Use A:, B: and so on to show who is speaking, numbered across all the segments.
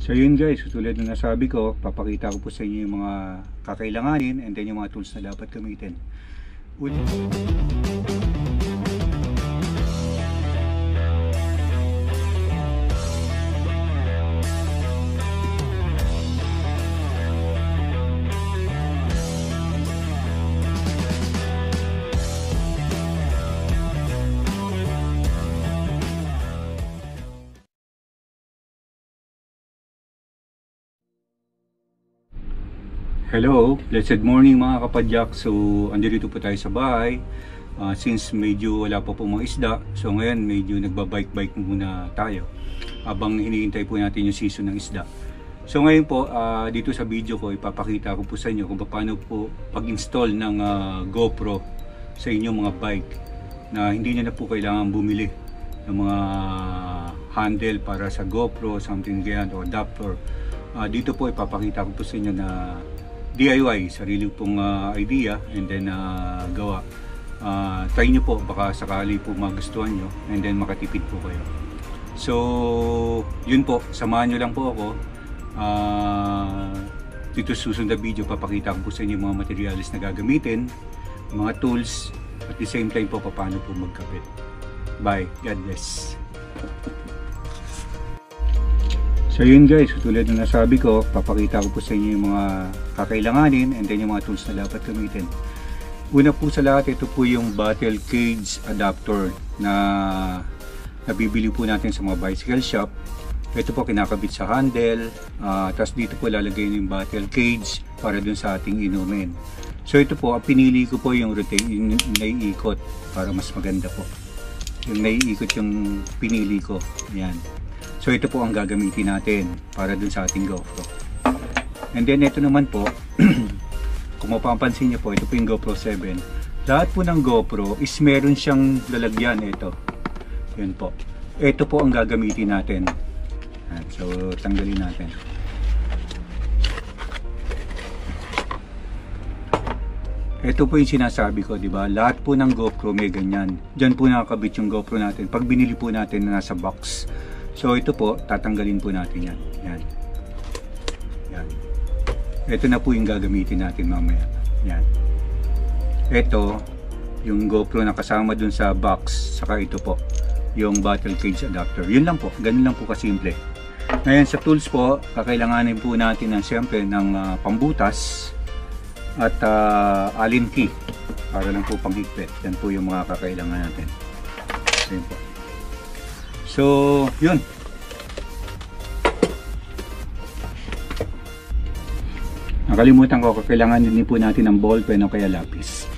A: So yun guys, tulad ng nasabi ko, papakita ko po sa inyo yung mga kakailanganin and then yung mga tools na dapat gamitin. Hello, blessed morning mga kapadyak. So, andito po tayo sa bahay. Since medyo wala pa po mga isda, so ngayon medyo nagbabike-bike muna tayo habang hinihintay po natin yung season ng isda. So ngayon po, dito sa video ko, ipapakita ko po sa inyo kung paano po pag-install ng GoPro sa inyong mga bike na hindi nyo na po kailangan bumili ng mga handle para sa GoPro, something ganyan, o adapter. Dito po ipapakita ko po sa inyo na DIY, sarili pong idea and then gawa. Try nyo po, baka sakali po magustuhan nyo and then makatipid po kayo. So yun po, samahan nyo lang po ako. Dito susunod na video, papakita ko po sa inyo mga materials na gagamitin, mga tools, at the same time po paano po magkapit. Bye, God bless. So yun guys, tulad ng nasabi ko, papakita ko po sa inyo yung mga kakailanganin and then yung mga tools na dapat gamitin. Una po sa lahat, ito po yung battle cage adapter na nabibili po natin sa mga bicycle shop. Ito po kinakabit sa handle, tapos dito po lalagay yung battle cage para dun sa ating inumin. So ito po, pinili ko po yung rotate, yung naiikot para mas maganda po. Yung naiikot yung pinili ko, yan. So ito po ang gagamitin natin para dun sa ating GoPro. And then ito naman po, kung mapapansin niyo po, ito po yung GoPro 7. Lahat po ng GoPro is meron siyang lalagyan. Ito. Yun po. Ito po ang gagamitin natin. So tanggalin natin. Ito po yung sinasabi ko, di ba? Lahat po ng GoPro may ganyan. Diyan po nakakabit yung GoPro natin. Pag binili po natin na nasa box. So ito po, tatanggalin po natin yan. Yan. Yan. Ito na po yung gagamitin natin mamaya. Yan. Ito, yung GoPro na kasama dun sa box. Saka ito po, yung battle cage adapter. Yun lang po. Ganun lang po kasimple. Ngayon sa tools po, kakailanganin po natin siyempre ng pambutas at allen key. Para lang po panghigpit. Yan po yung mga kakailangan natin. Yan po. So, yun. Nakalimutan ko, kailangan din po natin ng ballpen o kaya lapis.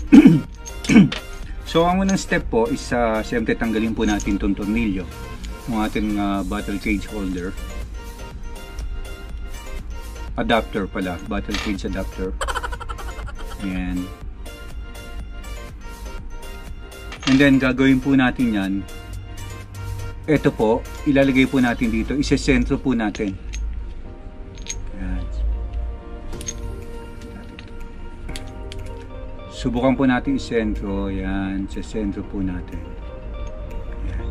A: So, ang unang step po is siyempre tanggalin po natin itong tornilyo ng ating battle cage holder. Adapter pala, battle cage adapter. Ayan. And then, gagawin po natin yan. Ito po, ilalagay po natin dito, isesentro po natin. Yan. Subukan po natin isentro, yan, isesentro po natin. Yan.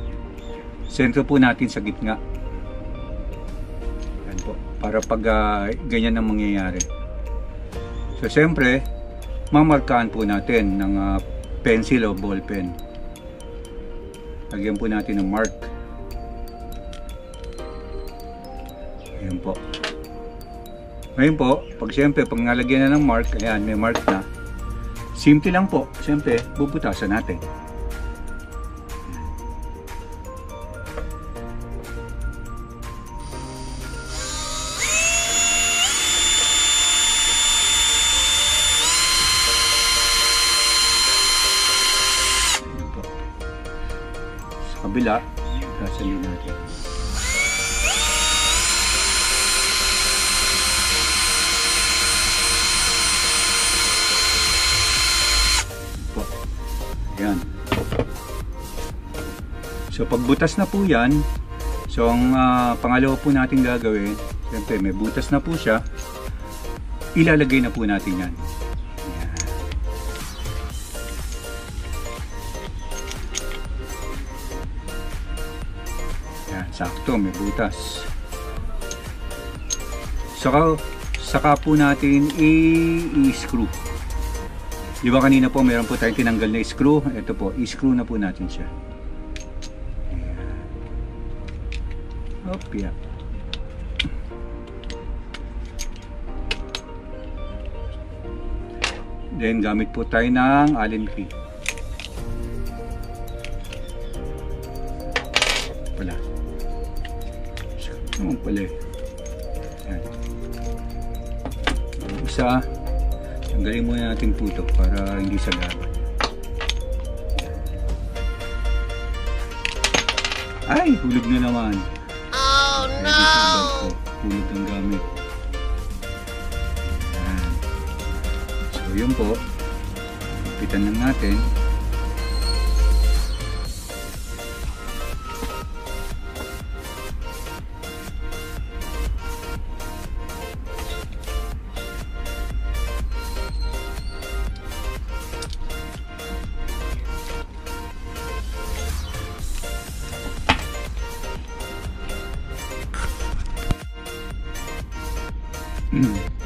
A: Sentro po natin sa gitna. Yan po, para pag ganyan ang mangyayari. So, siyempre, mamarkahan po natin ng pencil o ballpen. Lagyan po natin ng mark. Ayan po. Ngayon po, siyempre, pag nalagyan na ng mark, ayan, may mark na. Simple lang po. Siyempre, bubutasan natin. Ayan po. Sa kabila, sasalin natin. Yan. So pagbutas na po yan, so ang pangalawa po natin gagawin, siyempre may butas na po siya, ilalagay na po natin yan. Yan. Yan, sakto, may butas. Saka po natin i-screw. Di ba kanina po meron po tayong tinanggal na screw? Ito po, i-screw na po natin siya. Ayan. Opya. Then gamit po tayo ng Allen key. Pala. Naman pala eh. Ayan. Isa. Tanggalin muna natin po ito para hindi sagaban. Ay! Hulog na naman. Oh no! Hulog ng gamit. Ayan. So yun po. Pitan lang natin.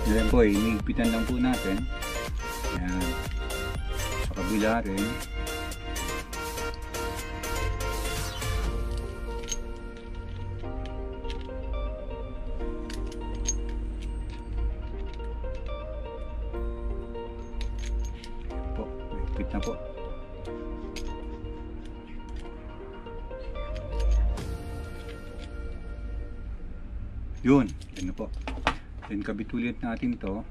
A: Ayan po, inigpitan lang po natin. Ayan. Sa kabila rin. Ayan po, inigpit na po. Yun, yan na po. Then kabit ulit natin to.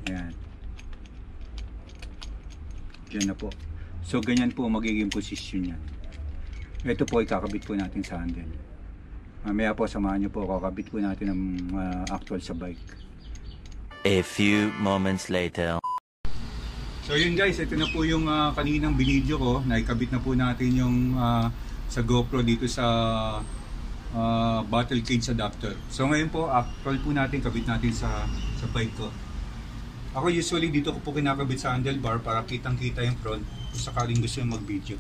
A: Ayan. Diyan na po. So ganyan po magiging posisyon yan. Ito po ikakabit po natin sa handle. Mamaya po samahan nyo po, kakabit po natin ang actual sa bike.
B: A few moments later.
A: So yun guys, ito na po yung kaninang binidyo ko. Naikabit na po natin yung sa GoPro dito sa bottle cage adapter. So ngayon po, actual po natin, kabit natin sa bike ko. Ako usually dito ko po kinakabit sa handlebar para kitang-kita yung front kung sakaling gusto yung mag-video.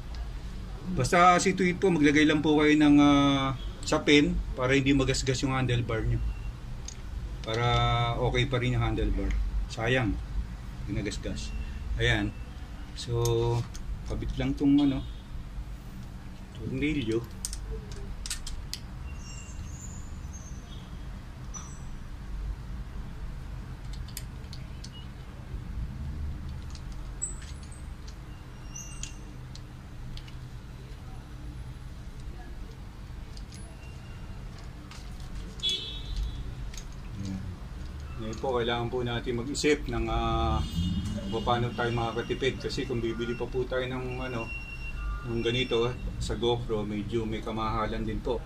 A: Basta si tweet po, maglagay lang po kayo ng sapin para hindi magasgas yung handlebar nyo. Para okay pa rin yung handlebar. Sayang, ginagasgas. Ayan. So, kabit lang tong tornilyo. Ngayon po, kailangan po natin mag-isip ng paano tayo makakatipid. Kasi kung bibili pa po tayo ng ng ganito sa GoPro, medyo may kamahalan din po.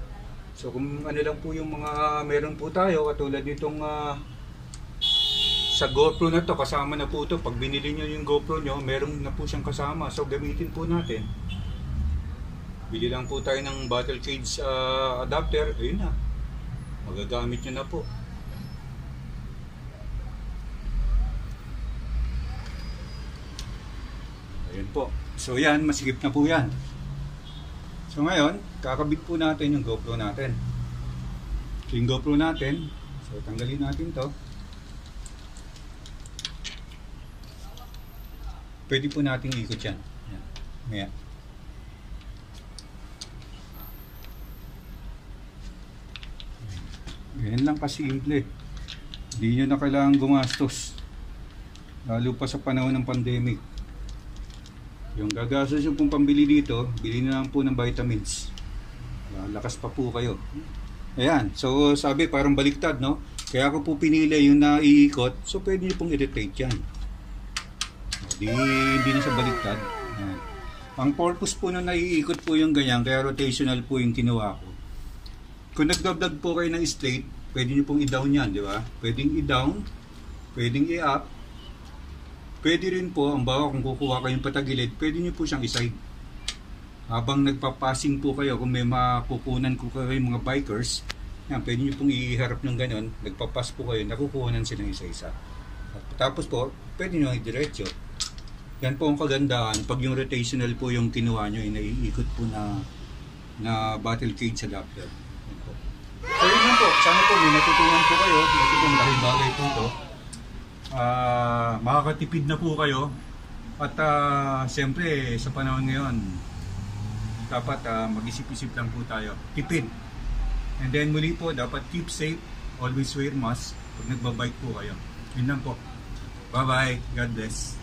A: So kung ano lang po yung mga meron po tayo, katulad nitong sa GoPro na to, kasama na po to. Pag binili nyo yung GoPro nyo, meron na po siyang kasama. So gamitin po natin. Bili lang po tayo ng bottle cage adapter. Ayun na. Magagamit nyo na po. Ayan po. So yan, masikip na po yan. So ngayon, kakabit po natin yung GoPro natin. So yung GoPro natin, so tanggalin natin to. Pwede po natin ikot yan. Ayan. Ayan. Ganyan lang kasimple. Hindi nyo na kailangan gumastos. Lalo pa sa panahon ng pandemic. Yung gagastos yung pong pambili dito, bili na lang po ng vitamins. Lakas pa po kayo. Ayan, so sabi parang baliktad, no? Kaya ako po pinili yung naiikot, so pwede nyo pong i-rotate yan. Hindi na sa baliktad. Ayan. Ang purpose po na naiikot po yung ganyan, kaya rotational po yung kinuha ko. Kung nag-vlog po kayo ng straight, pwede nyo pong i-down yan, di ba? Pwedeng i-down, pwedeng i-up. Pwede rin po, ang bawa kung kukuha kayong patagilid, pwede nyo po siyang iside. Habang nagpapassing po kayo, kung may makukunan ko kayo mga bikers, yan, pwede nyo pong iharap ng ganon, nagpapass po kayo, nakukuhanan silang isa-isa. Tapos po, pwede nyo i-diretso. Yan po ang kagandahan, pag yung rotational po yung kinuha nyo, naiikot po na bottle cage adapter. Yan po. So yun lang po. sana po may natutunan po kayo. Ito po malaking bagay po ito. Makakatipid na po kayo. At siyempre sa panahon ngayon, dapat mag-isip-isip lang po tayo. Tipid. And then muli po, dapat keep safe. Always wear mask pag nagbabike po kayo. Yun lang po. Bye-bye. God bless.